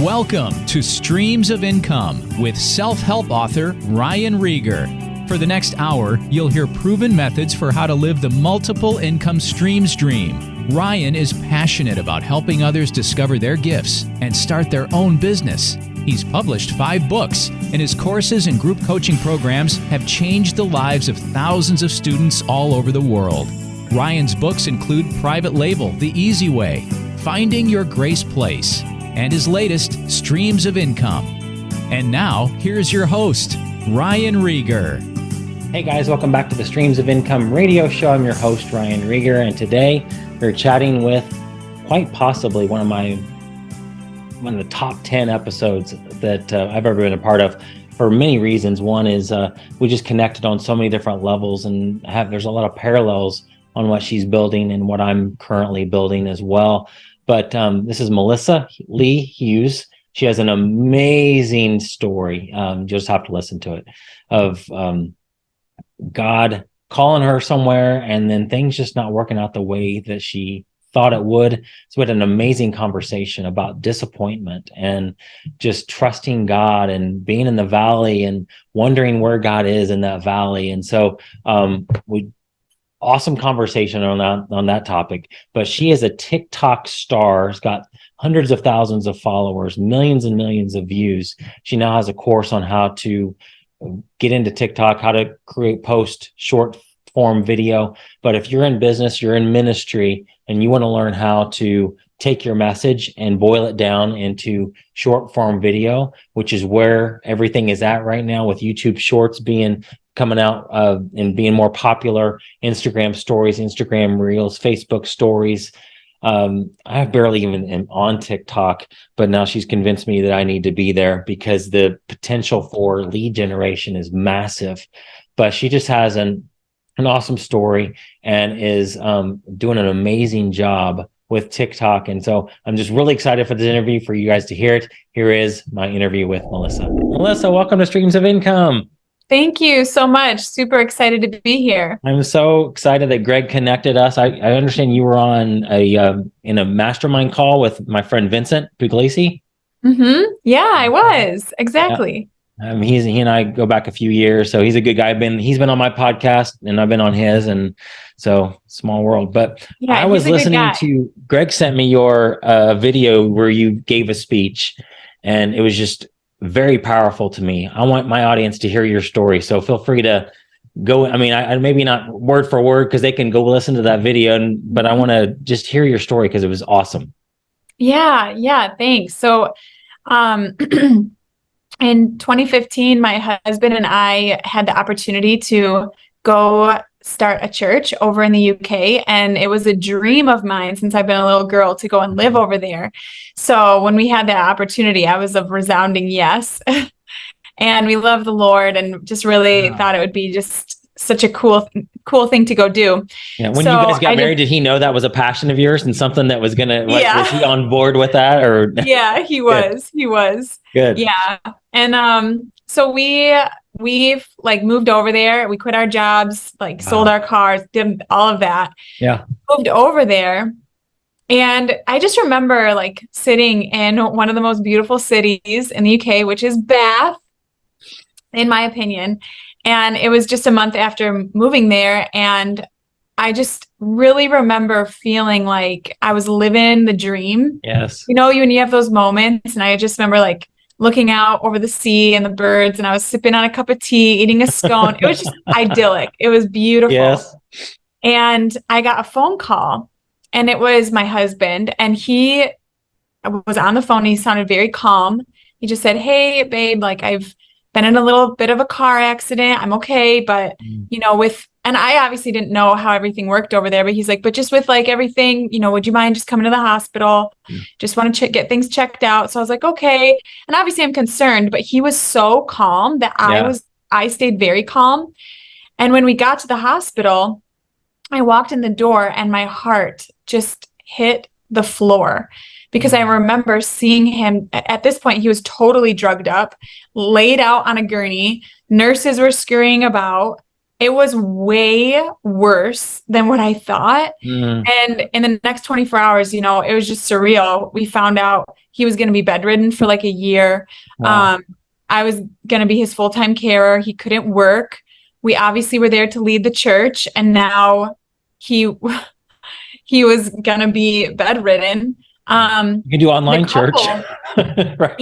Welcome to Streams of Income with self-help author Ryan Rieger. For the next hour, you'll hear proven methods for how to live the multiple income streams dream. Ryan is passionate about helping others discover their gifts and start their own business. He's published 5 books, and his courses and group coaching programs have changed the lives of thousands of students all over the world. Ryan's books include Private Label, The Easy Way, Finding Your Grace Place, and his latest, Streams of Income. And now, here's your host, Ryan Rieger. Hey guys, welcome back to the Streams of Income radio show. I'm your host, Ryan Rieger, and today we're chatting with quite possibly one of the top 10 episodes that I've ever been a part of for many reasons. One is we just connected on so many different levels, and there's a lot of parallels on what she's building and what I'm currently building as well. But this is Melissa Lee Hughes. She has an amazing story. You just have to listen to it, of God calling her somewhere and then things just not working out the way that she thought it would. So we had an amazing conversation about disappointment and just trusting God and being in the valley and wondering where God is in that valley. And so awesome conversation on that topic. But she is a TikTok star, has got hundreds of thousands of followers, millions and millions of views. She now has a course on how to get into TikTok, how to post short form video. But if you're in business, you're in ministry, and you want to learn how to take your message and boil it down into short form video, which is where everything is at right now, with YouTube Shorts coming out and being more popular, Instagram stories, Instagram reels, Facebook stories. I barely even am on TikTok, but now she's convinced me that I need to be there because the potential for lead generation is massive. But she just has an awesome story and is doing an amazing job with TikTok. And so I'm just really excited for this interview, for you guys to hear it. Here is my interview with Melissa. Melissa, welcome to Streams of Income. Thank you so much. Super excited to be here. I'm so excited that Greg connected us. I understand you were on in a mastermind call with my friend Vincent Puglisi. Mm-hmm. Yeah, I was. Exactly. Yeah. He and I go back a few years, so he's a good guy. He's been on my podcast, and I've been on his, and so small world. But yeah, I was listening to Greg sent me your video where you gave a speech, and it was just very powerful to me. I want my audience to hear your story, so feel free to go. I mean, I maybe not word for word because they can go listen to that video, but I want to just hear your story because it was awesome. Yeah, thanks. So, in 2015, my husband and I had the opportunity to go start a church over in the UK. And it was a dream of mine since I've been a little girl to go and live over there. So when we had that opportunity, I was a resounding yes. And we love the Lord and just really thought it would be just such a cool thing to go do. Yeah. When you guys got married, did he know that was a passion of yours and something that was was he on board with that? Or yeah, he was. He was. Good. Yeah. And so we've moved over there. We quit our jobs, sold our cars, did all of that. Yeah. Moved over there. And I just remember sitting in one of the most beautiful cities in the UK, which is Bath, in my opinion. And it was just a month after moving there. And I just really remember feeling like I was living the dream. Yes. You know, when you have those moments, and I just remember looking out over the sea and the birds, and I was sipping on a cup of tea, eating a scone. It was just idyllic. It was beautiful. Yes. And I got a phone call, and it was my husband, and he was on the phone. He sounded very calm. He just said, "Hey, babe, I've been in a little bit of a car accident. I'm okay, but and I obviously didn't know how everything worked over there, but he's like, but just with everything, would you mind just coming to the hospital? Just want to get things checked out." So I was like, okay. And obviously I'm concerned, but he was so calm that I stayed very calm. And when we got to the hospital, I walked in the door and my heart just hit the floor. Because I remember seeing him, at this point, he was totally drugged up, laid out on a gurney. Nurses were scurrying about. it was way worse than what I thought. Mm. And in the next 24 hours, you know, it was just surreal. We found out he was going to be bedridden for like a year. Wow. I was going to be his full-time carer. He couldn't work. We obviously were there to lead the church, and now he he was going to be bedridden. You can do online church. Right.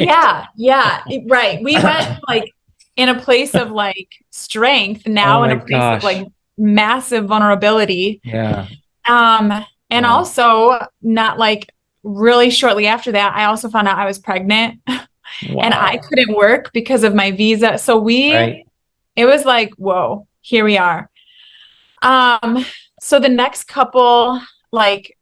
Yeah, right. We went like in a place of like strength, now Oh in my a place gosh. of like massive vulnerability. Yeah. And Wow. also not like really shortly after that, I also found out I was pregnant and I Wow. couldn't work because of my visa. So Right. it was like, whoa, here we are. So the next couple, like,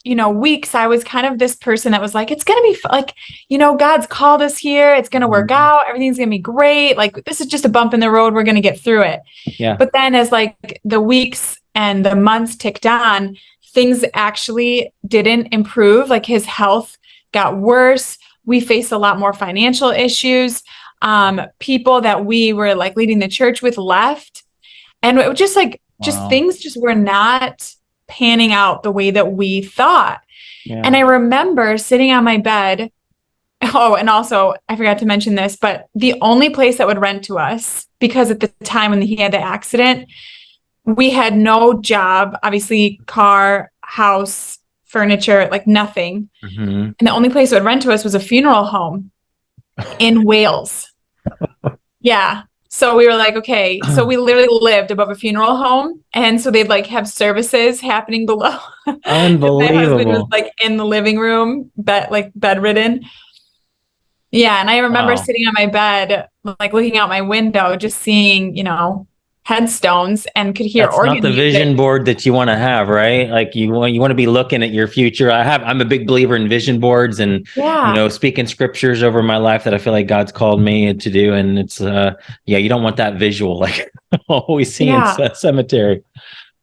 you know, weeks, I was kind of this person that was like, it's going to be like, you know, God's called us here. It's going to work Mhm. out. Everything's going to be great. Like, this is just a bump in the road. We're going to get through it. Yeah. But then as like the weeks and the months ticked on, things actually didn't improve. Like his health got worse. We faced a lot more financial issues. People that we were like leading the church with left. And it was just like, just Wow. things just were not panning out the way that we thought. Yeah. And I remember sitting on my bed. Oh, and also I forgot to mention this, but the only place that would rent to us, because at the time when he had the accident, we had no job, obviously car, house, furniture, like nothing. Mhm. And the only place that would rent to us was a funeral home in Wales. Yeah. So we were like, okay, so we literally lived above a funeral home. And so they'd like have services happening below. And my husband was Unbelievable. like in the living room, bedridden. Yeah. And I remember Wow. sitting on my bed, like looking out my window, just seeing, you know, headstones and could hear That's not organ the music. vision board that you want to have, right? Like you want to be looking at your future. I'm a big believer in vision boards and, Yeah. you know, speaking scriptures over my life that I feel like God's called me to do. And it's, yeah, you don't want that visual, like always seeing Yeah. cemetery.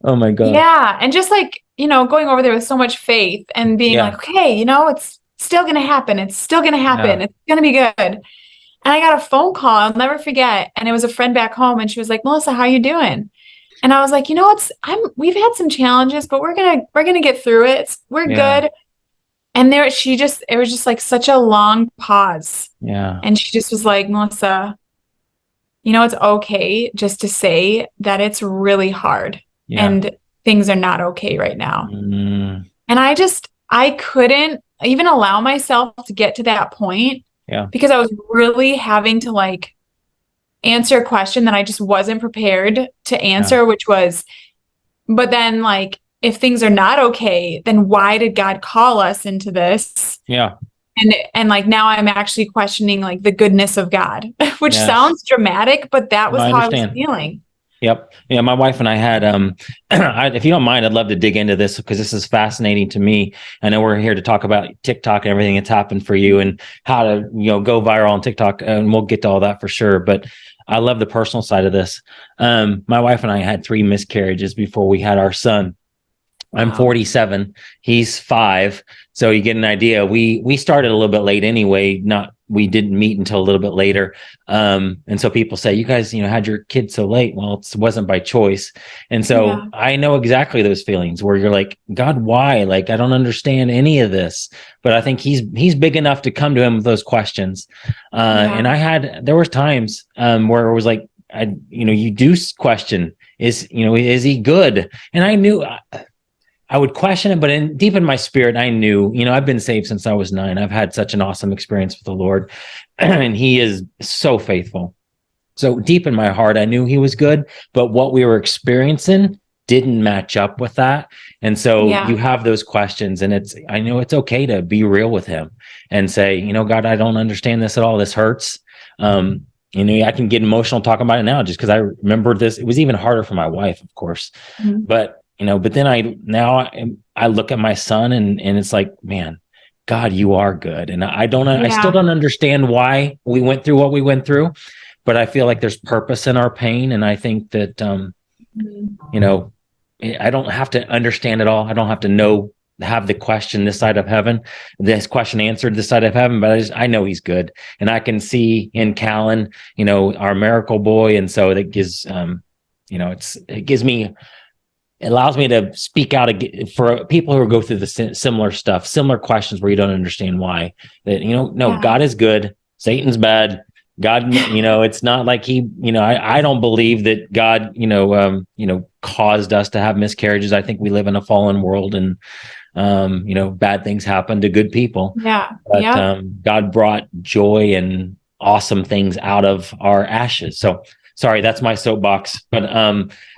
Oh my God. Yeah. And just like, you know, going over there with so much faith and being Yeah. like, okay, you know, it's still going to happen. It's still going to happen. Yeah. It's going to be good. And I got a phone call, I'll never forget. And it was a friend back home and she was like, Melissa, how you doing? And I was like, you know, we've had some challenges, but we're going to get through it. We're Yeah. good. And it was just like such a long pause. Yeah. And she just was like, Melissa, you know, it's okay just to say that it's really hard Yeah. and things are not okay right now. Mm, And I couldn't even allow myself to get to that point. Yeah. Because I was really having to like answer a question that I just wasn't prepared to answer, which was, but then like, if things are not okay, then why did God call us into this? Yeah. And like now I'm actually questioning like the goodness of God, which Yes. sounds dramatic, but that was I how I was understand. feeling. Yep. Yeah. My wife and I had, if you don't mind, I'd love to dig into this because this is fascinating to me. I know we're here to talk about TikTok and everything that's happened for you and how to, you know, go viral on TikTok. And we'll get to all that for sure. But I love the personal side of this. My wife and I had 3 miscarriages before we had our son. I'm Wow. 47. He's 5. So you get an idea. We started a little bit late anyway. We didn't meet until a little bit later. And so people say, you guys, you know, had your kid so late. Well, it wasn't by choice. And so Yeah. I know exactly those feelings where you're like, God, why? Like, I don't understand any of this. But I think he's big enough to come to him with those questions. Yeah. And there was times where it was like, you do question, is he good? And I knew I would question it, but deep in my spirit, I knew, I've been saved since I was 9. I've had such an awesome experience with the Lord, and he is so faithful. So deep in my heart, I knew he was good, but what we were experiencing didn't match up with that. And so Yeah. you have those questions, and I know it's okay to be real with him and say, God, I don't understand this at all. This hurts. I can get emotional talking about it now just because I remember this. It was even harder for my wife, of course, Mhm. but then I look at my son and it's like, man, God, you are good. And I still don't understand why we went through what we went through, but I feel like there's purpose in our pain. And I think that, I don't have to understand it all. I don't have to have the question this side of heaven, this question answered this side of heaven, but I know he's good. And I can see in Callan, our miracle boy. And so that gives, it allows me to speak out for people who go through the similar stuff, similar questions where you don't understand why. That, no, Yeah. God is good, Satan's bad. God, it's not like I don't believe that God, caused us to have miscarriages. I think we live in a fallen world, and bad things happen to good people. Yeah. But Yeah. God brought joy and awesome things out of our ashes. So sorry, that's my soapbox. But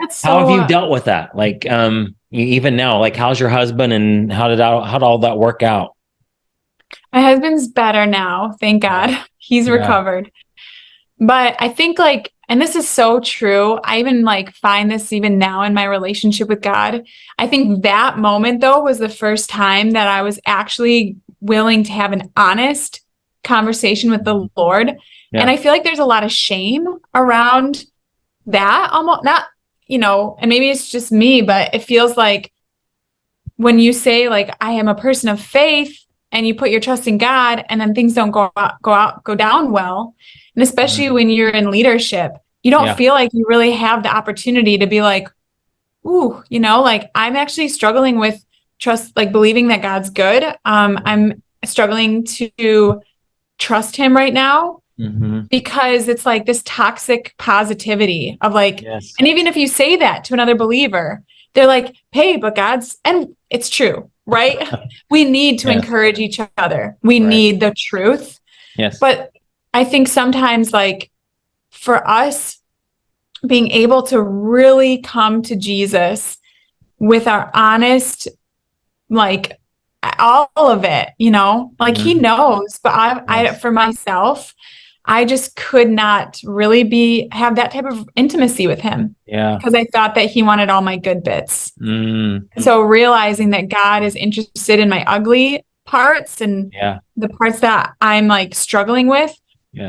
That's how have you so, dealt with that? Like even now, like how's your husband, and how did all that work out? my husband's better now. Thank God. He's Yeah. recovered. But I think and this is so true. I even find this even now in my relationship with God. I think that moment though was the first time that I was actually willing to have an honest conversation with the Lord. Yeah. And I feel like there's a lot of shame around that, almost not, and maybe it's just me, but it feels like when you say I am a person of faith and you put your trust in God and then things don't go down well. And especially when you're in leadership, you don't feel like you really have the opportunity to be ooh, I'm actually struggling with trust, believing that God's good. I'm struggling to trust him right now because it's this toxic positivity of Yes. and even if you say that to another believer, they're like, hey, but and it's true, right? We need to encourage each other. We need the truth. Yes. But I think sometimes for us being able to really come to Jesus with our honest, all of it, he knows, but I for myself, I just could not really have that type of intimacy with him. Yeah. Because I thought that he wanted all my good bits. Mm. So realizing that God is interested in my ugly parts and the parts that I'm struggling with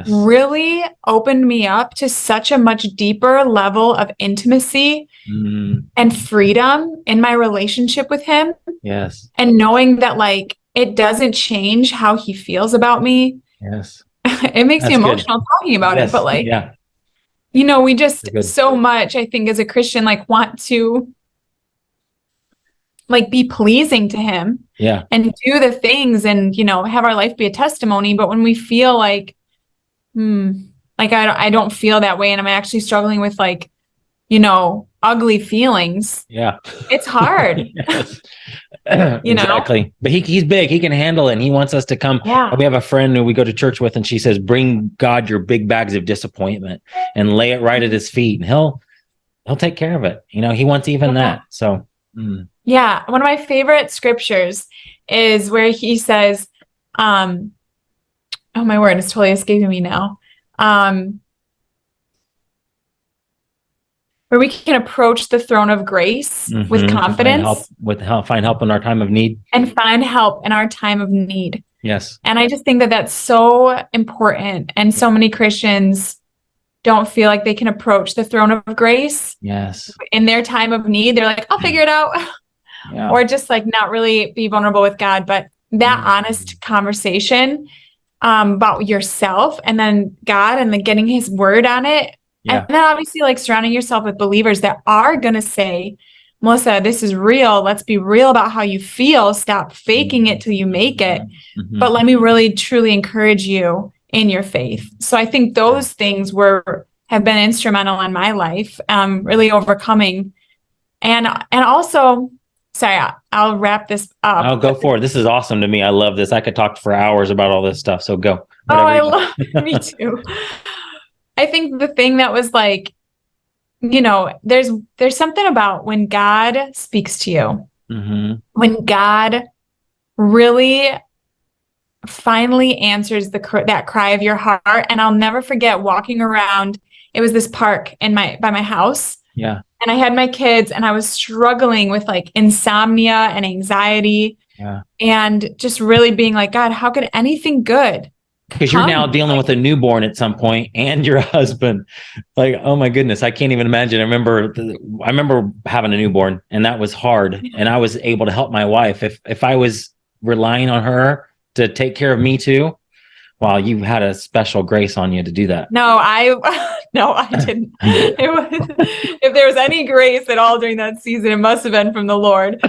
really opened me up to such a much deeper level of intimacy and freedom in my relationship with him. Yes. And knowing that it doesn't change how he feels about me. Yes. It makes me emotional talking about it, but we just so much, I think, as a Christian, want to be pleasing to him and do the things and, have our life be a testimony. But when we feel I don't feel that way and I'm actually struggling with ugly feelings. Yeah. It's hard. Exactly. But he's big. He can handle it. And he wants us to come. Yeah. We have a friend who we go to church with, and she says, bring God your big bags of disappointment and lay it right at his feet. And he'll take care of it. He wants even that. So, yeah. One of my favorite scriptures is where he says, oh, my word is totally escaping me now. Where we can approach the throne of grace with confidence. Find help in our time of need. And find help in our time of need. Yes. And I just think that that's so important. And so many Christians don't feel like they can approach the throne of grace. Yes. In their time of need, they're like, I'll figure it out. Yeah. Or just not really be vulnerable with God. But that honest conversation about yourself and then God and then getting his word on it. Yeah. And then obviously surrounding yourself with believers that are going to say, Melissa, this is real. Let's be real about how you feel. Stop faking it till you make it. But let me really, truly encourage you in your faith. So I think those things have been instrumental in my life, really overcoming. And also, sorry, I'll wrap this up. I'll go for it. This is awesome to me. I love this. I could talk for hours about all this stuff. So go. Me too. I think the thing that was there's something about when God speaks to you, when God really finally answers that cry of your heart. And I'll never forget walking around. It was this park by my house. Yeah. And I had my kids and I was struggling with insomnia and anxiety. Yeah. And just really being God, how could anything good? Because you're now dealing with a newborn at some point and your husband. Oh my goodness, I can't even imagine. I remember having a newborn, and that was hard. And I was able to help my wife. If I was relying on her to take care of me too, wow, you had a special grace on you to do that. No, I No, I didn't. It was, if there was any grace at all during that season, it must have been from the Lord.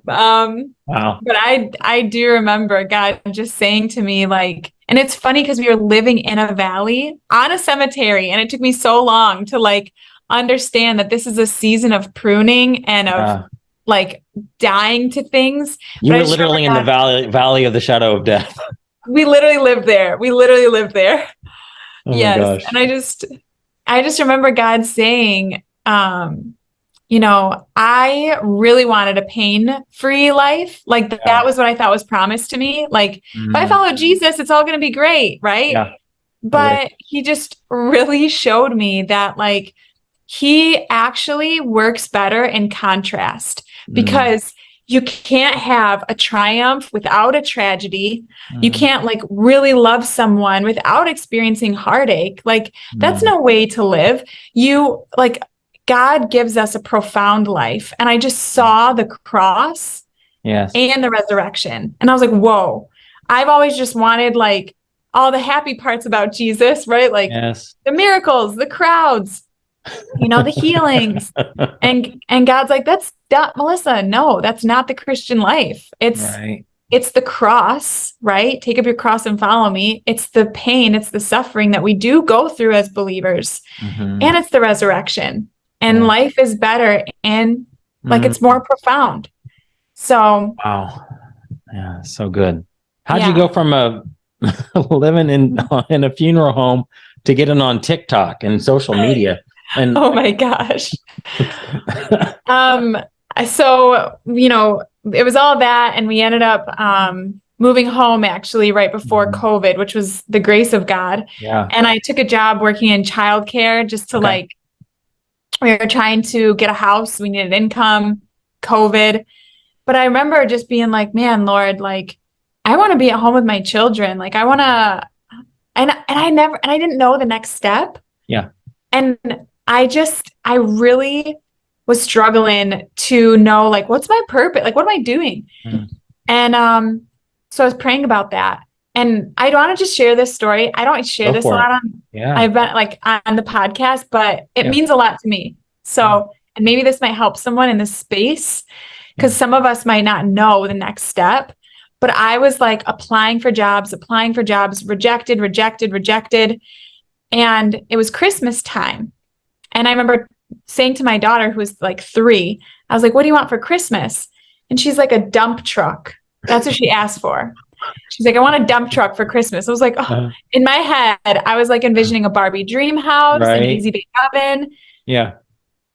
Wow. But I do remember God just saying to me, like, and it's funny because we were living in a valley on a cemetery, and it took me so long to like understand that this is a season of pruning and of like dying to things. You were literally in the valley of the shadow of death. We literally lived there. We literally lived there. Oh my Yes. gosh. And I just remember God saying, you know, I really wanted a pain-free life. Like that was what I thought was promised to me. Like if I follow Jesus, it's all going to be great. Right. Yeah. But he just really showed me that like he actually works better in contrast, because you can't have a triumph without a tragedy. You can't like really love someone without experiencing heartache. Like that's no way to live. You like God gives us a profound life. And I just saw the cross and the resurrection. And I was like, whoa, I've always just wanted like all the happy parts about Jesus, right? Like the miracles, the crowds, you know, the healings. And God's like, that's not, Melissa, no, that's not the Christian life. It's the cross, right? Take up your cross and follow me. It's the pain, it's the suffering that we do go through as believers. And it's the resurrection. And life is better and like it's more profound. So wow. Yeah, so good. How'd you go from living in a funeral home to getting on TikTok and social media? And oh my gosh. So, you know, it was all that, and we ended up moving home actually right before COVID, which was the grace of God. Yeah. And I took a job working in childcare just to like, we were trying to get a house. We needed income, COVID. But I remember just being like, man, Lord, like, I want to be at home with my children. Like, I want to, and I didn't know the next step. Yeah. And I really was struggling to know, like, what's my purpose? Like, what am I doing? And so I was praying about that. And I don't want to just share this story. I don't share this a lot on, I've been like on the podcast, but it means a lot to me. So, and maybe this might help someone in this space, because some of us might not know the next step. But I was like applying for jobs, rejected. And it was Christmas time. And I remember saying to my daughter, who was like 3, I was like, what do you want for Christmas? And she's like, a dump truck. That's what she asked for. She's like, I want a dump truck for Christmas. I was like, oh, in my head, I was like envisioning a Barbie dream house, an easy bake oven. Yeah.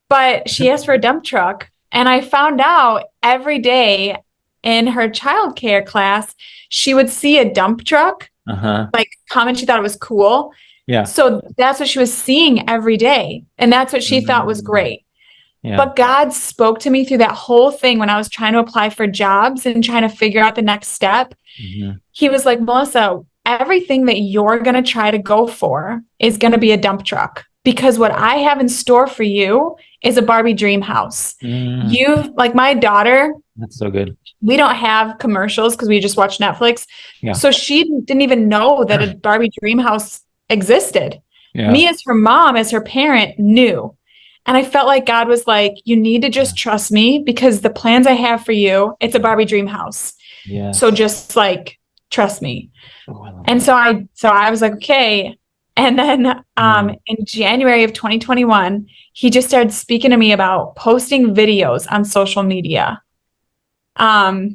But she asked for a dump truck. And I found out every day in her childcare class, she would see a dump truck, like come, and she thought it was cool. Yeah. So that's what she was seeing every day. And that's what she thought was great. Yeah. But God spoke to me through that whole thing when I was trying to apply for jobs and trying to figure out the next step. He was like, Melissa, everything that you're going to try to go for is going to be a dump truck, because what I have in store for you is a Barbie dream house. You, like my daughter, that's so good. We don't have commercials because we just watch Netflix. Yeah. So she didn't even know that a Barbie dream house existed. Yeah. Me as her mom, as her parent, knew. And I felt like God was like, you need to just trust me, because the plans I have for you, it's a Barbie dream house. Yeah. So just like, trust me. And so I was like, okay. And then in January of 2021, he just started speaking to me about posting videos on social media. Wow.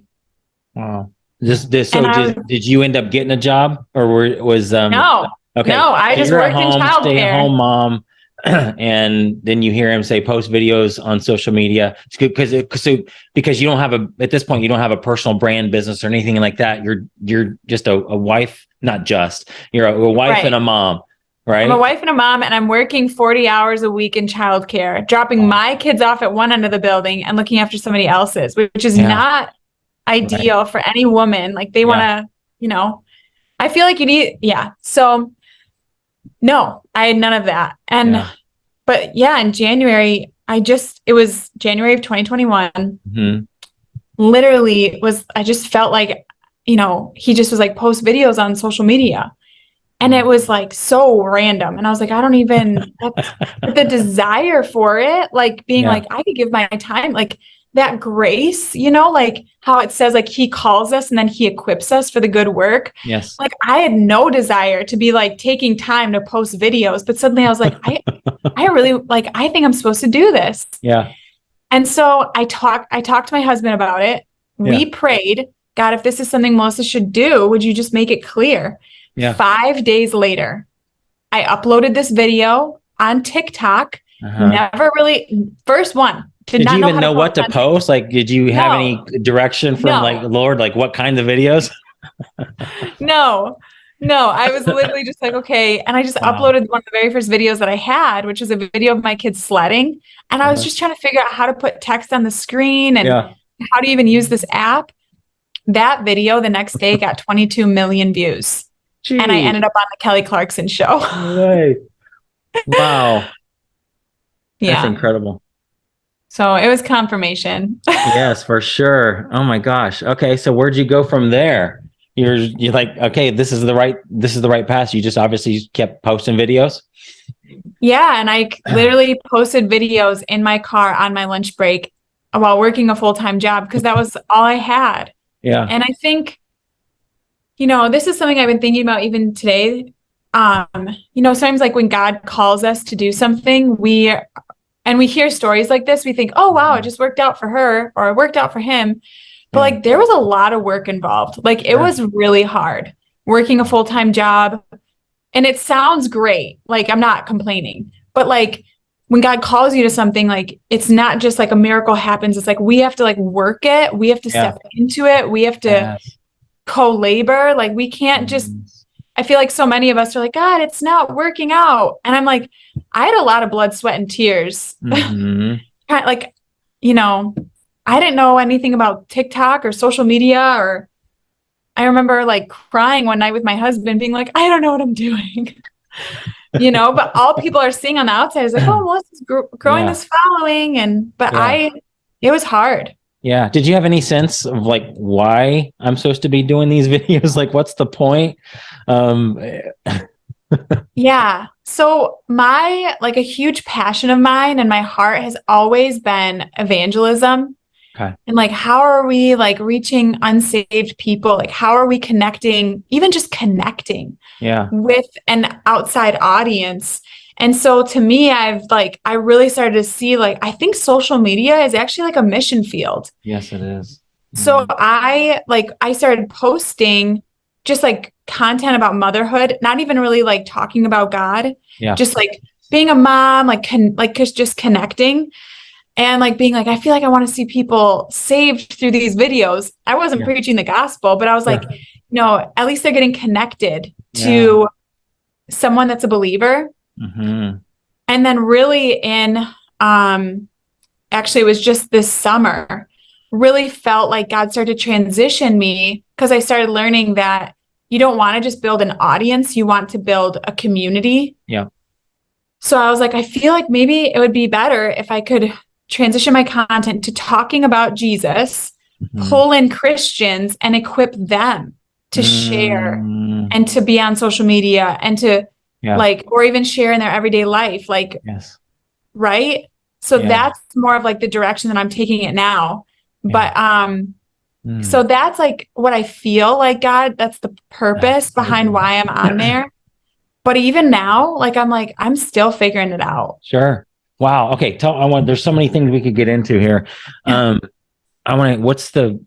Did you end up getting a job, or was no? Okay. No, I just worked in childcare. Stay-at-home mom, and then you hear him say post videos on social media, because you don't have at this point you don't have a personal brand business or anything like that. You're just a wife, not just you're a wife and a mom, right? I'm a wife and a mom, and I'm working 40 hours a week in childcare, dropping my kids off at one end of the building and looking after somebody else's, which is not ideal for any woman. Like they want to, you know, I feel like you need, So no, I had none of that. And, but in January, it was January of 2021. Literally I just felt like, you know, he just was like, post videos on social media. And it was like so random. And I was like, I don't even, that's the desire for it, like being Yeah. like, I could give my time, like that grace, like how it says, like he calls us and then he equips us for the good work. Yes. Like I had no desire to be like taking time to post videos, but suddenly I was like, I really like, I think I'm supposed to do this. Yeah. And so I talked to my husband about it. We prayed, God, if this is something Melissa should do, would you just make it clear? Yeah. 5 days later, I uploaded this video on TikTok. Never really, first one. Did you even know what to post? Like, did you have any direction from like the Lord, like what kinds of videos? No, I was literally just like, okay. And I just uploaded one of the very first videos that I had, which was a video of my kids sledding. And I was just trying to figure out how to put text on the screen and how to even use this app. That video the next day got 22 million views. Jeez. And I ended up on the Kelly Clarkson show. Right. Wow. Yeah. That's incredible. So it was confirmation. Yes, for sure. Oh my gosh. Okay. So where'd you go from there? You're like, okay, this is the right path. You just obviously kept posting videos. Yeah. And I literally posted videos in my car on my lunch break while working a full-time job because that was all I had. Yeah. And I think, this is something I've been thinking about even today. Sometimes like when God calls us to do something, we hear stories like this, we think, oh, wow, it just worked out for her or it worked out for him. But like, there was a lot of work involved. Like it was really hard working a full-time job. And it sounds great. Like I'm not complaining, but like when God calls you to something, like it's not just like a miracle happens. It's like, we have to like work it. We have to step into it. We have to co-labor. Like we can't just, I feel like so many of us are like, God, it's not working out. And I'm like, I had a lot of blood, sweat, and tears. Like, I didn't know anything about TikTok or social media, or I remember like crying one night with my husband being like, I don't know what I'm doing, but all people are seeing on the outside is like, oh, Melissa's growing this following. It was hard. Yeah. Did you have any sense of like why I'm supposed to be doing these videos? Like, what's the point? Yeah. So a huge passion of mine and my heart has always been evangelism. Okay. And like, how are we like reaching unsaved people? Like, how are we connecting, even just connecting with an outside audience? And so to me, I really started to see, like, I think social media is actually like a mission field. Yes, it is. So I started posting just like content about motherhood, not even really like talking about God, just like being a mom, just connecting and like being like, I feel like I want to see people saved through these videos. I wasn't preaching the gospel, but I was like, at least they're getting connected to someone that's a believer. And then really actually it was just this summer, really felt like God started to transition me because I started learning that you don't want to just build an audience, you want to build a community. Yeah. So I was like, I feel like maybe it would be better if I could transition my content to talking about Jesus, pull in Christians and equip them to share and to be on social media and to or even share in their everyday life. Like, right. So that's more of like the direction that I'm taking it now. But, so that's like what I feel like, God, that's the purpose behind why I'm on there. But even now, like, I'm still figuring it out. Sure. Wow. Okay. There's so many things we could get into here. What's the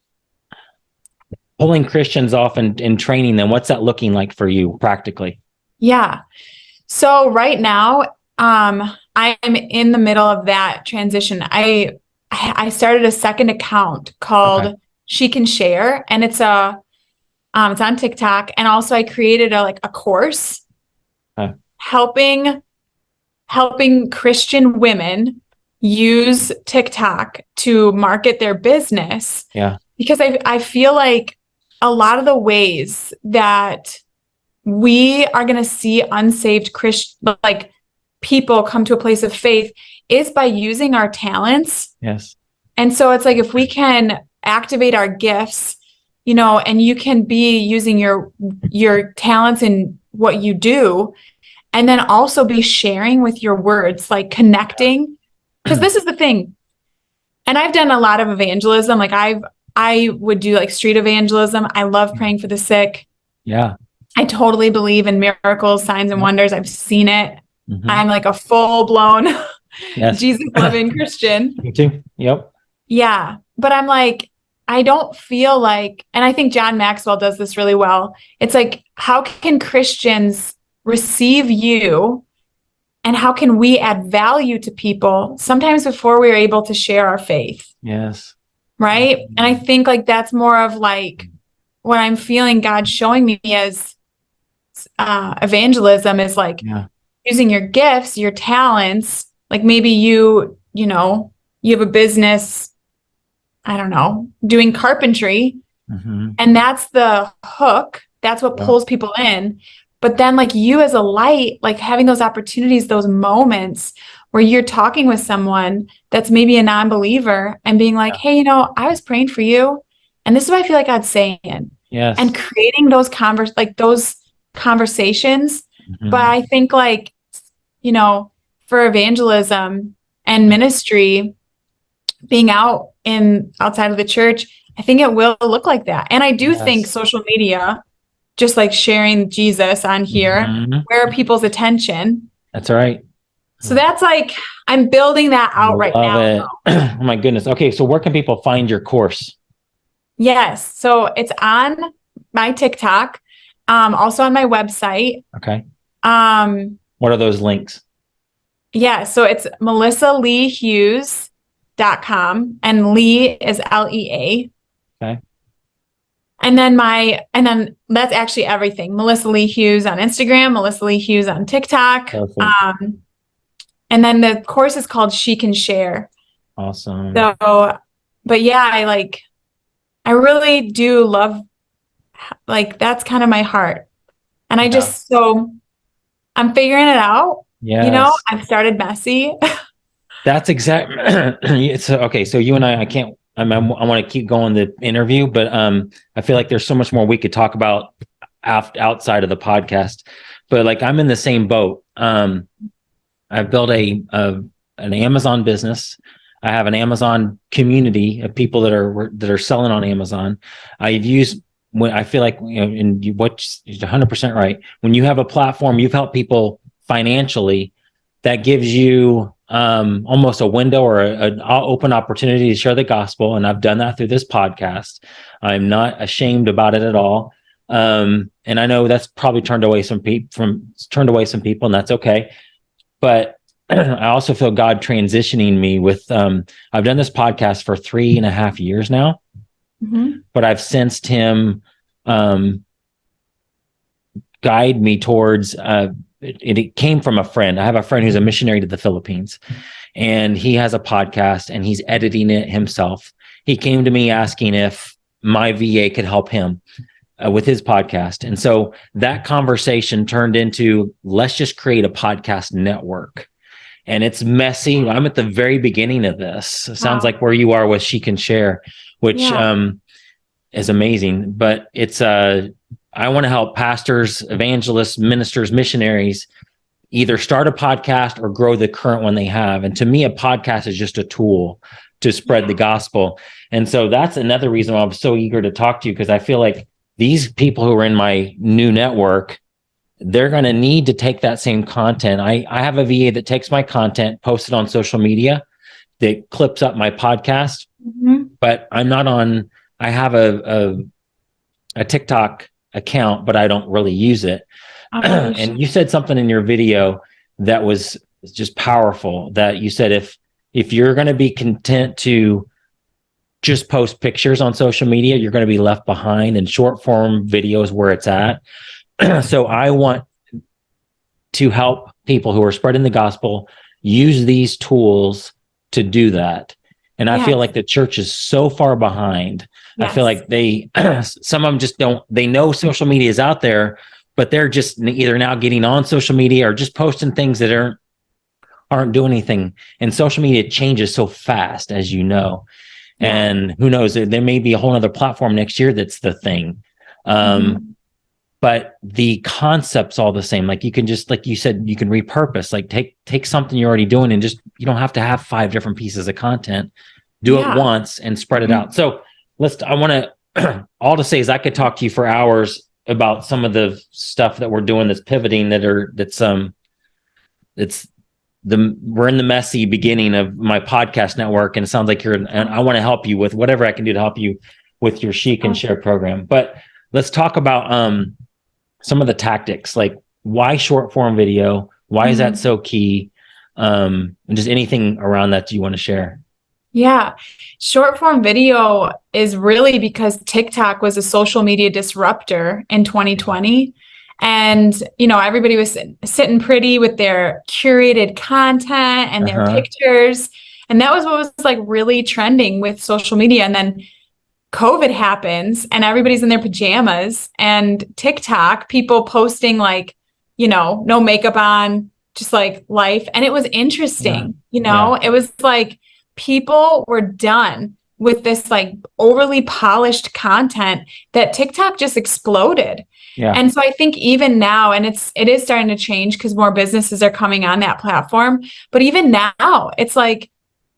pulling Christians off and training them? What's that looking like for you practically? Yeah. So right now, I am in the middle of that transition. I started a second account called She Can Share, and it's on TikTok. And also I created a course helping Christian women use TikTok to market their business. Yeah. Because I feel like a lot of the ways that we are going to see unsaved people come to a place of faith is by using our talents. Yes. And so it's like, if we can activate our gifts and you can be using your talents in what you do, and then also be sharing with your words, like connecting. Because this is the thing. And I've done a lot of evangelism. Like I would do like street evangelism. I love praying for the sick. Yeah. I totally believe in miracles, signs, and wonders. I've seen it. Mhm. I'm like a full-blown Yes. Jesus loving Christian. Me too. Yep. Yeah. But I'm like, I don't feel like, and I think John Maxwell does this really well. It's like, how can Christians receive you, and how can we add value to people sometimes before we're able to share our faith? Yes. Right. And I think like that's more of like what I'm feeling God showing me as evangelism is like using your gifts, your talents. Like maybe you have a business, I don't know, doing carpentry, and that's the hook. That's what pulls people in. But then like you as a light, like having those opportunities, those moments where you're talking with someone that's maybe a non-believer and being like, hey, I was praying for you, and this is what I feel like God's saying. Yes. And creating those conversations. But I think like, for evangelism and ministry, being outside of the church, I think it will look like that. And I do think social media, just like sharing Jesus on here, where people's attention. That's right. So that's like, I'm building that out right now. Oh my goodness. Okay. So where can people find your course? Yes. So it's on my TikTok, also on my website. Okay. What are those links? Yeah. So it's melissaleehughes.com, and Lee is Lea. Okay. And then that's actually everything. Melissa Lee Hughes on Instagram, Melissa Lee Hughes on TikTok. And then the course is called She Can Share. Awesome. So, but yeah, I really do love, like, that's kind of my heart. And I'm figuring it out. Yeah. I've started messy. That's exactly. Okay. So you and I want to keep going the interview, but I feel like there's so much more we could talk about outside of the podcast. But like, I'm in the same boat. I've built an Amazon business. I have an Amazon community of people that are selling on Amazon. I've used, when I feel like, and what's 100% right. When you have a platform, you've helped people financially, that gives you almost a window or an open opportunity to share the gospel. And I've done that through this podcast. I'm not ashamed about it at all. And I know that's probably turned away some people, and that's okay. But I also feel God transitioning me with, I've done this podcast for 3.5 years now, but I've sensed him guide me towards, it came from a friend. I have a friend who's a missionary to the Philippines, and he has a podcast and he's editing it himself. He came to me asking if my VA could help him with his podcast. And so that conversation turned into, let's just create a podcast network. And it's messy. I'm at the very beginning of this. It sounds like where you are with She Can Share, which is amazing. But it's I want to help pastors, evangelists, ministers, missionaries either start a podcast or grow the current one they have. And to me, a podcast is just a tool to spread the gospel. And so that's another reason why I'm so eager to talk to you, because I feel like these people who are in my new network, they're going to need to take that same content. I have a VA that takes my content, posts it on social media, that clips up my podcast, but I'm not on, I have a TikTok account, but I don't really use it. And you said something in your video that was just powerful, that you said, if you're going to be content to just post pictures on social media, you're going to be left behind, and short form videos where it's at. So I want to help people who are spreading the gospel use these tools to do that. And I feel like the church is so far behind. I feel like some of them just they know social media is out there, but they're just either now getting on social media or just posting things that aren't doing anything. And social media changes so fast, as you know. And who knows, there may be a whole other platform next year that's the thing. But the concept's all the same. Like you can just, like you said, you can repurpose, like take something you're already doing and just, you don't have to have 5 different pieces of content. Do it once and spread it out. So I want to, all to say is I could talk to you for hours about some of the stuff that we're doing that's pivoting we're in the messy beginning of my podcast network. And it sounds like and I want to help you with whatever I can do to help you with your She Can Share program. But let's talk about, some of the tactics, like why short form video? Why is that so key? And just anything around that you want to share. Yeah. Short form video is really because TikTok was a social media disruptor in 2020. And, everybody was sitting pretty with their curated content and their pictures. And that was what was like really trending with social media. And then COVID happens and everybody's in their pajamas, and TikTok, people posting like, no makeup on, just like life. And it was interesting, it was like people were done with this like overly polished content that TikTok just exploded. Yeah. And so I think even now, and it is starting to change because more businesses are coming on that platform. But even now, it's like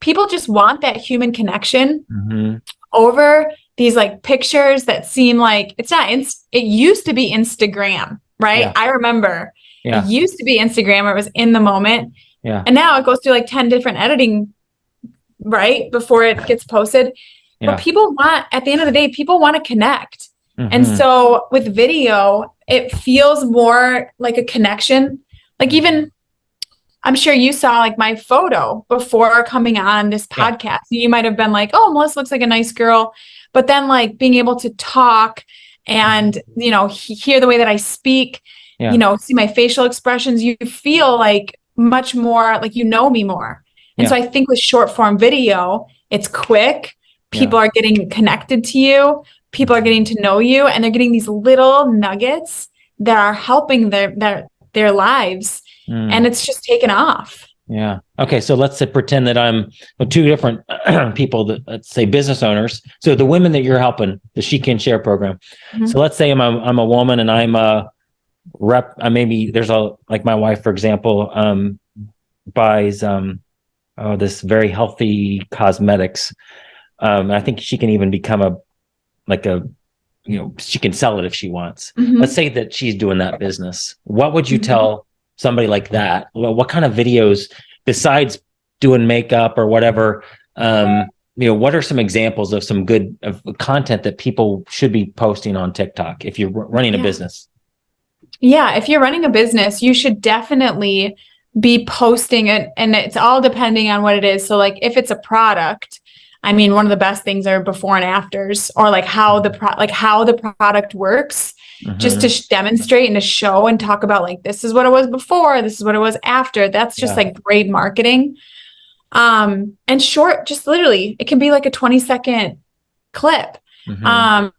people just want that human connection over these like pictures that seem like it's not, it used to be Instagram, right? Yeah. I remember it used to be Instagram where it was in the moment. Yeah. And now it goes through like 10 different editing, right? Before it gets posted. Yeah. But people at the end of the day, people want to connect. And so with video, it feels more like a connection. Like even, I'm sure you saw like my photo before coming on this podcast. You might have been like, oh, Melissa looks like a nice girl. But then like being able to talk and, hear the way that I speak, see my facial expressions, you feel like much more like me more. And so I think with short form video, it's quick. People are getting connected to you. People are getting to know you, and they're getting these little nuggets that are helping their lives. And it's just taken off. Yeah. Okay. So let's pretend that I'm 2 different people that, let's say, business owners. So the women that you're helping, the She Can Share program. So let's say I'm a woman and I'm a rep. Maybe there's like my wife, for example, buys this very healthy cosmetics. I think she can even become she can sell it if she wants. Let's say that she's doing that business. What would you tell somebody like that? Well, what kind of videos besides doing makeup or whatever, what are some examples of some good content that people should be posting on TikTok if you're running a business? Yeah. If you're running a business, you should definitely be posting it, and it's all depending on what it is. So like if it's a product, I mean, one of the best things are before and afters, or like how the product works, just to demonstrate and to show and talk about like, this is what it was before, this is what it was after. That's just like great marketing. And short, just literally, it can be like a 20-second clip. And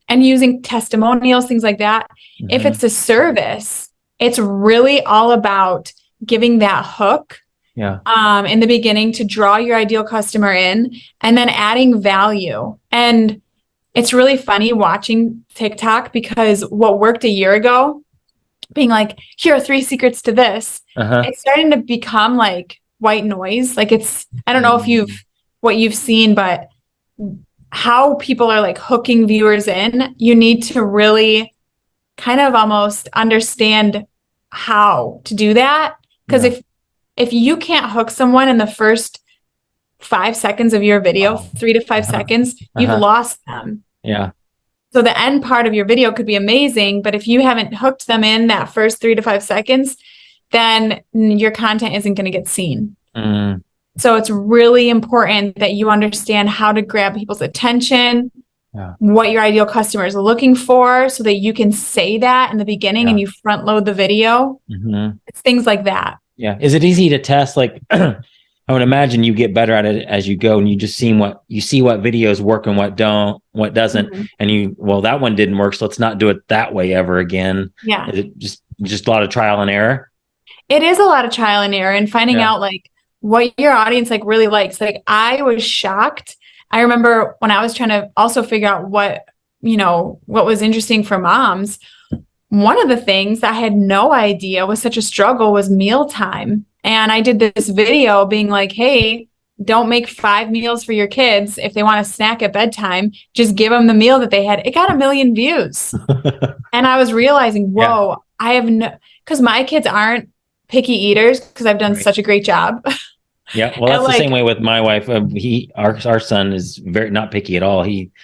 using testimonials, things like that. If it's a service, it's really all about giving that hook in the beginning to draw your ideal customer in, and then adding value. And it's really funny watching TikTok, because what worked a year ago, being like, here are 3 secrets to this, it's starting to become like white noise. Like I don't know if what you've seen, but how people are like hooking viewers in, you need to really kind of almost understand how to do that. Because if you can't hook someone in the first 5 seconds of your video, 3 to 5 seconds, you've lost them. Yeah. So the end part of your video could be amazing, but if you haven't hooked them in that first 3 to 5 seconds, then your content isn't going to get seen. So it's really important that you understand how to grab people's attention, what your ideal customer is looking for, so that you can say that in the beginning and you front load the video. It's things like that. Yeah. Is it easy to test? Like, I would imagine you get better at it as you go, and you just see what videos work and what doesn't. And that one didn't work, so let's not do it that way ever again. Yeah. Is it just a lot of trial and error? It is a lot of trial and error, and finding out like what your audience like really likes. Like I was shocked I remember when I was trying to also figure out what was interesting for moms, one of the things I had no idea was such a struggle was mealtime. And I did this video being like, hey, don't make 5 meals for your kids. If they want a snack at bedtime, just give them the meal that they had. It got 1 million views. And I was realizing, whoa, I have because my kids aren't picky eaters because I've done such a great job. Yeah. Well, that's the same way with my wife. Our son is very not picky at all. He'll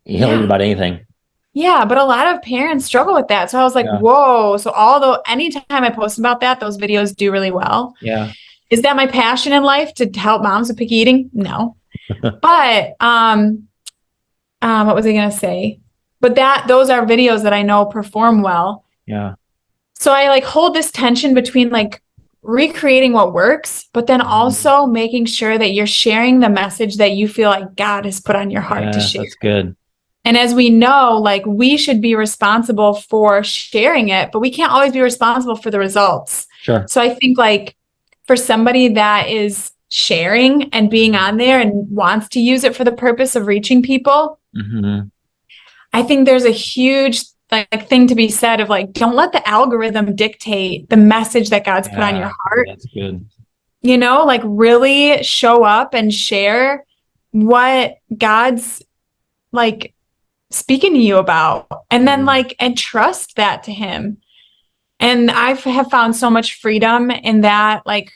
eat about anything. Yeah, but a lot of parents struggle with that. So I was like, whoa. So although anytime I post about that, those videos do really well. Yeah. Is that my passion in life to help moms with picky eating? No. But what was I going to say? But those are videos that I know perform well. Yeah. So I like hold this tension between like recreating what works, but then also making sure that you're sharing the message that you feel like God has put on your heart to share. That's good. And as we know, like we should be responsible for sharing it, but we can't always be responsible for the results. Sure. So I think like for somebody that is sharing and being on there and wants to use it for the purpose of reaching people, I think there's a huge like thing to be said of like, don't let the algorithm dictate the message that God's put on your heart. That's good. Like really show up and share what God's like speaking to you about, and then like and trust that to him. And I have found so much freedom in that, like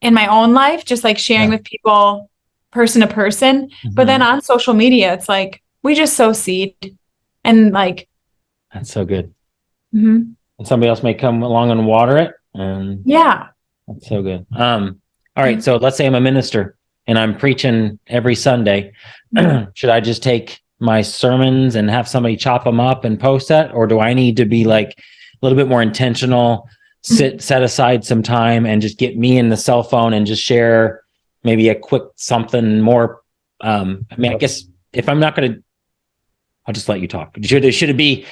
in my own life, just like sharing with people person to person. But then on social media, it's like we just sow seed, and like that's so good. And somebody else may come along and water it, and that's so good. All right, so let's say I'm a minister and I'm preaching every Sunday. Should I just take my sermons and have somebody chop them up and post that, or do I need to be like a little bit more intentional, set aside some time and just get me in the cell phone and just share maybe a quick something more? I guess if I'm not going to, I'll just let you talk. Should it be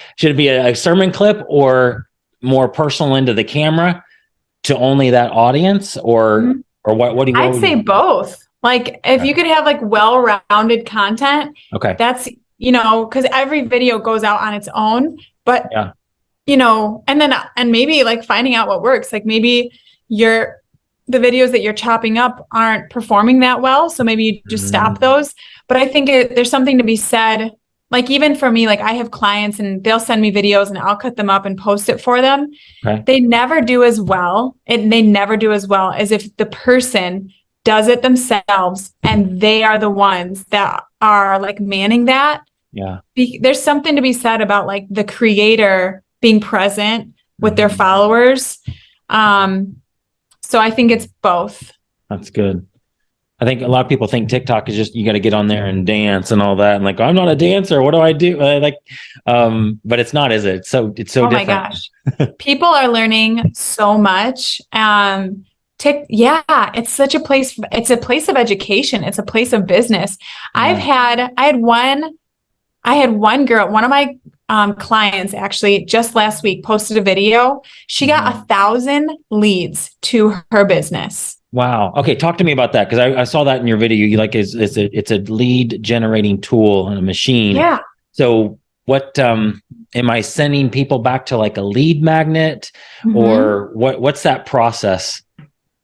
a sermon clip or more personal into the camera to only that audience, or what do you? I'd say both. Like if you could have like well-rounded content, that's, because every video goes out on its own, but and maybe like finding out what works, like maybe the videos that you're chopping up aren't performing that well. So maybe you just stop those. But I think there's something to be said. Like even for me, like I have clients and they'll send me videos and I'll cut them up and post it for them. They never do as well. And they never do as well as if the person does it themselves and they are the ones that are like manning that. There's something to be said about like the creator being present with their followers. So I think it's both. That's good. I think a lot of people think TikTok is just, you got to get on there and dance and all that. And like, I'm not a dancer. What do I do? But it's not, is it? It's so different. My gosh. People are learning so much. It's such a place. It's a place of education. It's a place of business. I had one girl, one of my clients actually just last week posted a video. She got 1,000 leads to her business. Wow. Okay. Talk to me about that. Cause I saw that in your video. You like, it's a lead generating tool and a machine. Yeah. So what, am I sending people back to like a lead magnet or what's that process?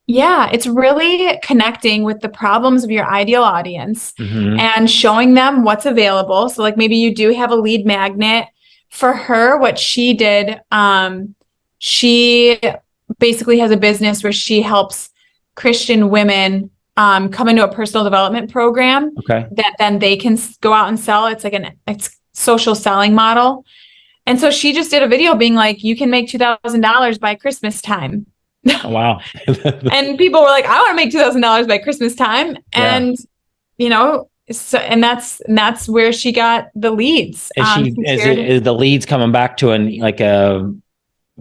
Yeah, it's really connecting with the problems of your ideal audience and showing them what's available. So like maybe you do have a lead magnet. For her, what she did, she basically has a business where she helps Christian women come into a personal development program that then they can go out and sell. It's like it's social selling model. And so she just did a video being like, you can make $2,000 by Christmas time. Oh, wow. And people were like, I want to make $2,000 by Christmas time. And, and that's where she got the leads. Is the leads coming back to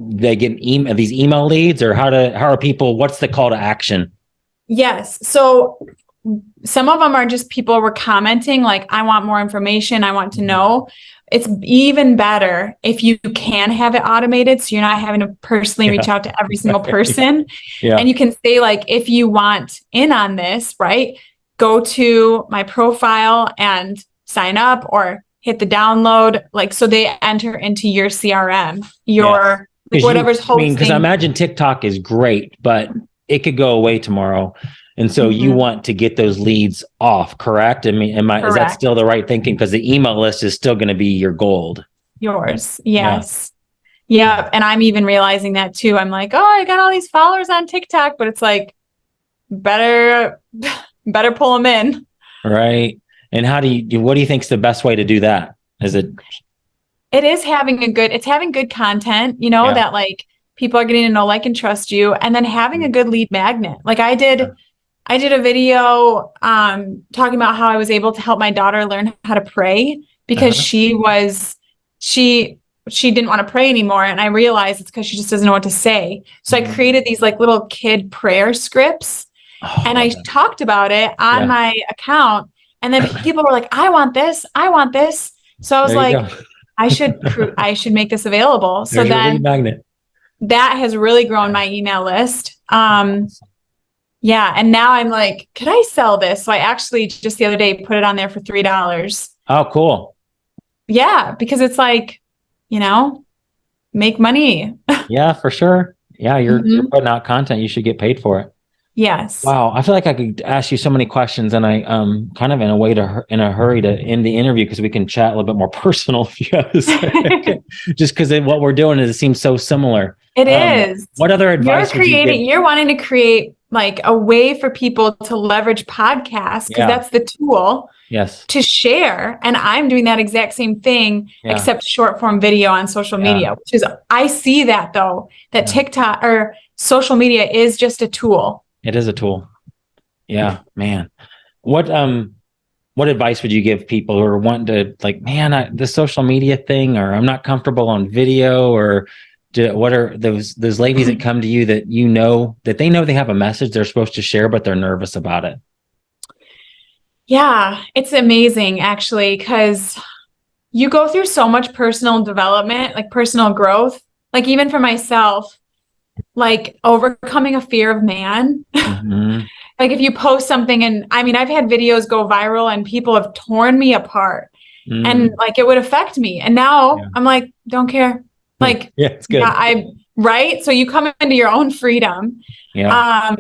they get these email leads, or how are people, what's the call to action? Yes. So some of them are just people were commenting like, I want more information. I want to know. It's even better if you can have it automated, so you're not having to personally reach out to every single person. And you can say like, if you want in on this, right? go to my profile and sign up or hit the download, like, so they enter into your CRM, your like whatever's hosting. Because I imagine TikTok is great, but it could go away tomorrow. And so you want to get those leads off, correct? I mean, is that still the right thinking? Because the email list is still going to be your gold. Yours. Yes. Yeah. And I'm even realizing that too. I'm like, oh, I got all these followers on TikTok, but it's like, better pull them in. Right. And what do you think is the best way to do that? It is having good content, that like people are getting to know, like, and trust you, and then having a good lead magnet. Like I did a video talking about how I was able to help my daughter learn how to pray because she didn't want to pray anymore. And I realized it's because she just doesn't know what to say. So I created these like little kid prayer scripts and I talked about it on my account. And then people were like, I want this. So I was like, I should make this available. So then that has really grown my email list. Yeah. And now I'm like, could I sell this? So I actually just the other day put it on there for $3. Oh, cool. Yeah. Because it's like, make money. Yeah, for sure. Yeah. You're putting out content. You should get paid for it. Yes. Wow. I feel like I could ask you so many questions, and I kind of in a hurry to end the interview because we can chat a little bit more personal if you have to say. Just because what we're doing is it seems so similar. It is. What other advice you're wanting to create like a way for people to leverage podcasts because that's the tool to share. And I'm doing that exact same thing, except short form video on social media, which is, I see that though, that TikTok or social media is just a tool. It is a tool. Yeah, man. What advice would you give people who are wanting to like, man, the social media thing, or I'm not comfortable on video, or what are those ladies that come to you that that they know they have a message they're supposed to share, but they're nervous about it? Yeah, it's amazing actually, because you go through so much personal development, like personal growth, like even for myself, like overcoming a fear of man. Like if you post something, and I mean, I've had videos go viral and people have torn me apart and like it would affect me. And now I'm like, don't care. Like, it's good. Right. So you come into your own freedom. Yeah.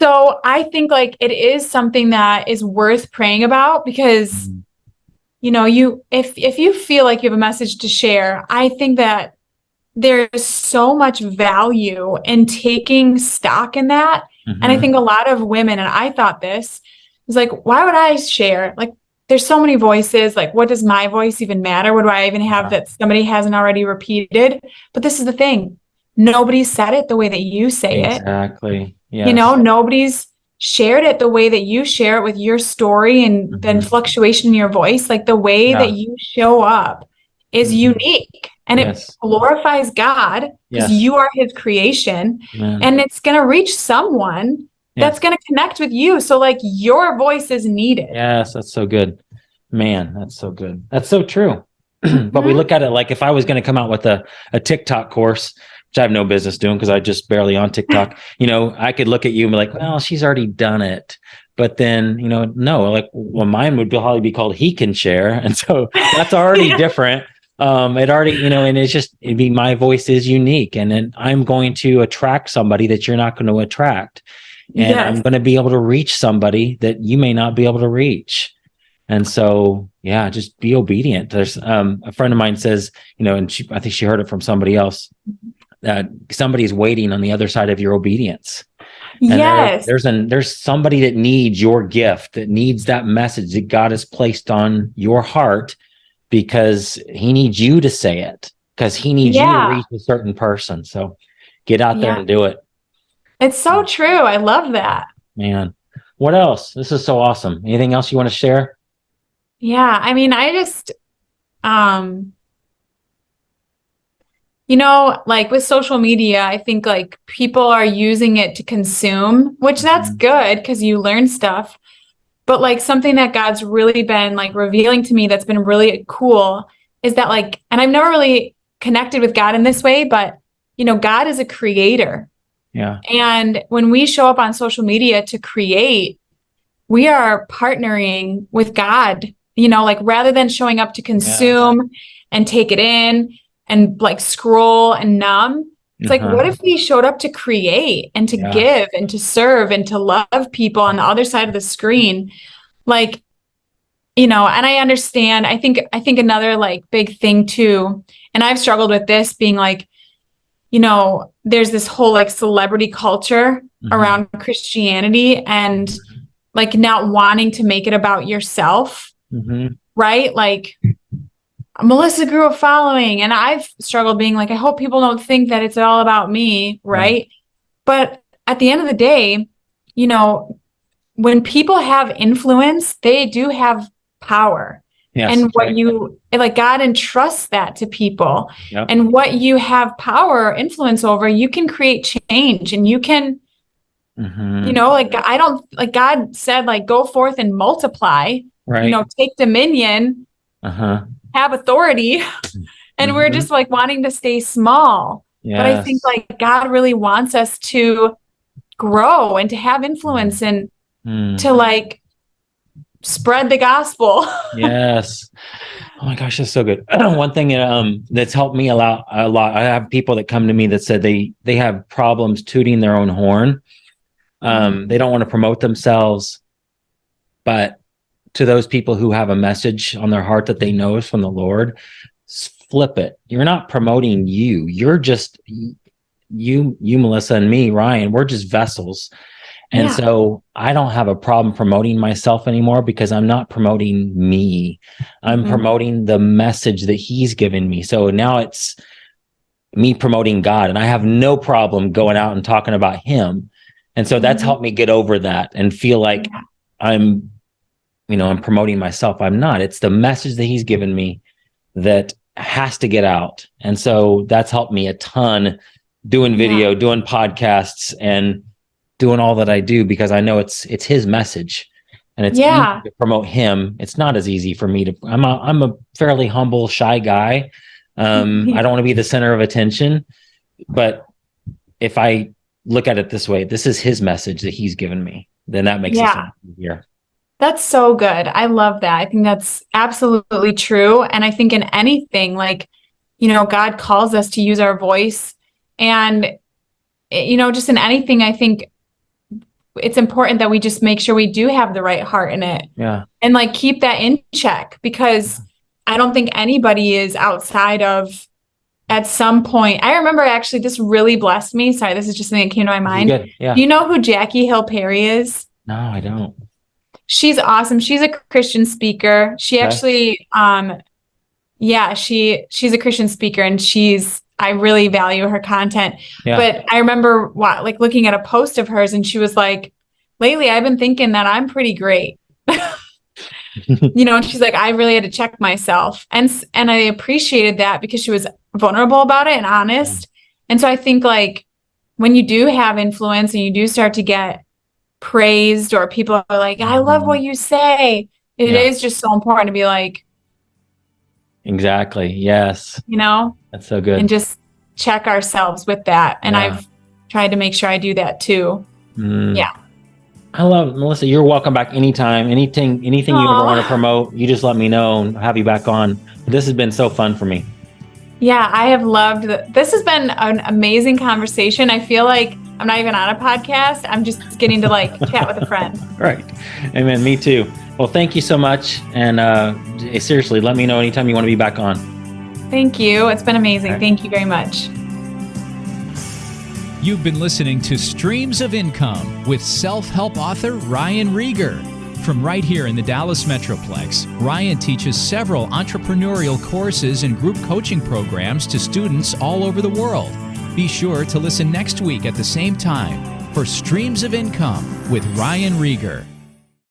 So I think like it is something that is worth praying about because, if you feel like you have a message to share, I think that there's so much value in taking stock in that. And I think a lot of women, and I thought this was like, why would I share? Like, there's so many voices. Like, what does my voice even matter? What do I even have that somebody hasn't already repeated? But this is the thing. Nobody said it the way that you say it. Exactly. Yes. Nobody's shared it the way that you share it with your story and then fluctuation in your voice. Like the way that you show up is unique. And it glorifies God because you are his creation. And it's going to reach someone that's going to connect with you. So like your voice is needed. Yes, that's so good. Man, that's so good. That's so true. But we look at it like if I was going to come out with a TikTok course, which I have no business doing because I just barely on TikTok, I could look at you and be like, well, she's already done it. But then, no, like, well, mine would probably be called He Can Share. And so that's already different. It already, and it'd be my voice is unique, and then I'm going to attract somebody that you're not going to attract, and I'm going to be able to reach somebody that you may not be able to reach. And so, just be obedient. There's a friend of mine says, and I think she heard it from somebody else, that somebody's waiting on the other side of your obedience. And there's somebody that needs your gift, that needs that message that God has placed on your heart, because he needs you to say it, because he needs you to reach a certain person. So get out there and do it. It's so true. I love that. Man, what else? This is so awesome. Anything else you want to share? Yeah. I mean, I just, like with social media, I think like people are using it to consume, which that's good because you learn stuff. But like something that God's really been like revealing to me that's been really cool is that like, and I've never really connected with God in this way, but God is a creator. Yeah. And when we show up on social media to create, we are partnering with God, like rather than showing up to consume and take it in and like scroll and numb. It's like, what if we showed up to create and to give and to serve and to love people on the other side of the screen? Like, and I understand, I think another like big thing too, and I've struggled with this being like, there's this whole like celebrity culture around Christianity and like not wanting to make it about yourself, right? Like Melissa grew a following, and I've struggled being like, I hope people don't think that it's all about me, right? But at the end of the day, when people have influence, they do have power. Yes, and what like God entrusts that to people. And what you have power or influence over, you can create change, and you can, like God said, like, go forth and multiply, take dominion, have authority. And we're just like wanting to stay small. But I think like God really wants us to grow and to have influence and to like spread the gospel. Yes. Oh my gosh, that's so good. One thing that's helped me a lot. I have people that come to me that said they have problems tooting their own horn. They don't want to promote themselves, but to those people who have a message on their heart that they know is from the Lord, flip it. You're not promoting you. You're just you, Melissa, and me, Ryan. We're just vessels. And so I don't have a problem promoting myself anymore because I'm not promoting me. I'm promoting the message that he's given me. So now it's me promoting God, and I have no problem going out and talking about him. And so that's helped me get over that and feel like I'm promoting myself. I'm not. It's the message that he's given me that has to get out. And so that's helped me a ton doing video, doing podcasts, and doing all that I do, because I know it's his message, and it's easy to promote him. It's not as easy for me to, I'm a fairly humble, shy guy. I don't want to be the center of attention, but if I look at it this way, this is his message that he's given me, then that makes it easier. That's so good. I love that. I think that's absolutely true. And I think in anything, like, God calls us to use our voice, and, just in anything, I think it's important that we just make sure we do have the right heart in it. And like keep that in check, because I don't think anybody is outside of, at some point. I remember actually, this really blessed me. Sorry, this is just something that came to my mind. Do you know who Jackie Hill Perry is? No, I don't. She's awesome. She's a Christian speaker. She actually, she's a Christian speaker, and I really value her content. But I remember looking at a post of hers, and she was like, lately I've been thinking that I'm pretty great. And she's like, I really had to check myself. And I appreciated that, because she was vulnerable about it and honest. And so I think like when you do have influence and you do start to get praised, or people are like, I love what you say, it is just so important to be like, exactly. Yes. That's so good. And just check ourselves with that. And I've tried to make sure I do that too. I love it. Melissa, you're welcome back anytime. Anything you ever want to promote, you just let me know and have you back on. This has been so fun for me. Yeah, I have loved this. Has been an amazing conversation. I feel like I'm not even on a podcast. I'm just getting to like chat with a friend. Right. Amen. Me too. Well, thank you so much. And seriously, let me know anytime you want to be back on. Thank you. It's been amazing. Thank you very much. You've been listening to Streams of Income with self-help author Ryan Rieger. From right here in the Dallas Metroplex, Ryan teaches several entrepreneurial courses and group coaching programs to students all over the world. Be sure to listen next week at the same time for Streams of Income with Ryan Rieger.